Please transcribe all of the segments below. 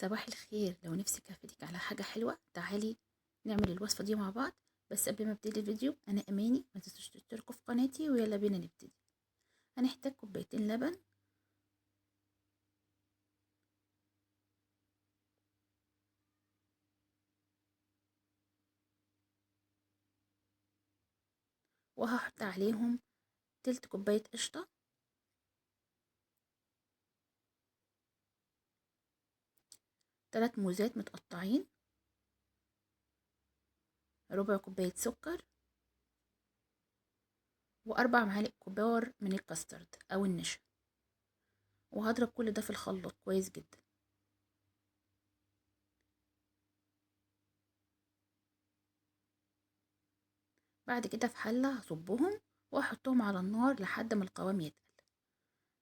صباح الخير. لو نفسك افيدك على حاجة حلوة تعالي نعمل الوصفة دي مع بعض. بس قبل ما ابتدي الفيديو انا اماني ما تنسوش تشتركوا في قناتي ويلا بينا نبتدي. هنحتاج كوبايتين لبن، وهحط عليهم تلت كوباية قشطة، تلات موزات متقطعين، ربع كوباية سكر، واربع معالق كبار من الكاسترد او النشا. وهضرب كل ده في الخلاط كويس جدا. بعد كده في حلة هصبهم واحطهم على النار لحد ما القوام يتقل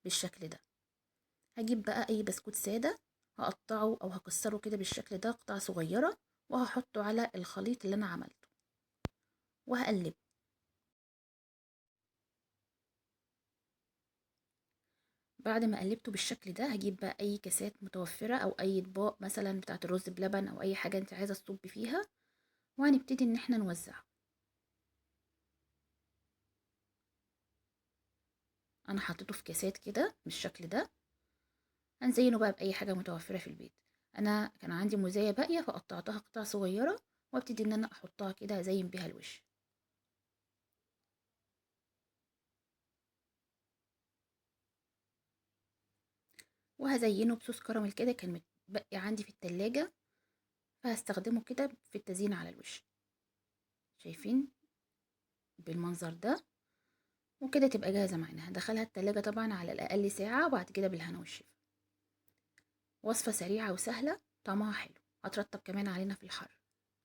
بالشكل ده. هجيب بقى اي بسكوت سادة، هقطعه او هكسره كده بالشكل ده قطع صغيرة، وهحطه على الخليط اللي انا عملته وهقلبه. بعد ما قلبته بالشكل ده هجيب بقى اي كاسات متوفرة او اي اطباق مثلا بتاعه الرز بلبن او اي حاجة انت عايزة تصب فيها، وهنبتدي ان احنا نوزعه. انا حطيته في كاسات كده بالشكل ده. هنزينه بقى باي حاجة متوفرة في البيت. انا كان عندي موزاية باقية فقطعتها قطع صغيرة، وابتدي ان انا احطها كده ازين بيها الوش. وهزينه بصوص كراميل كده كان متبقي عندي في التلاجة، فهستخدمه كده في التزيين على الوش. شايفين بالمنظر ده؟ وكده تبقى جاهزة معانا. هدخلها التلاجة طبعا على الأقل ساعة، وبعد كده بالهنا والشفا. وصفة سريعة وسهلة طعمها حلو، هترطب كمان علينا في الحر.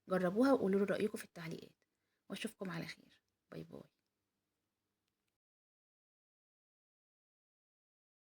جربوها وقولوا لي رأيكم في التعليقات، واشوفكم على خير. باي باي.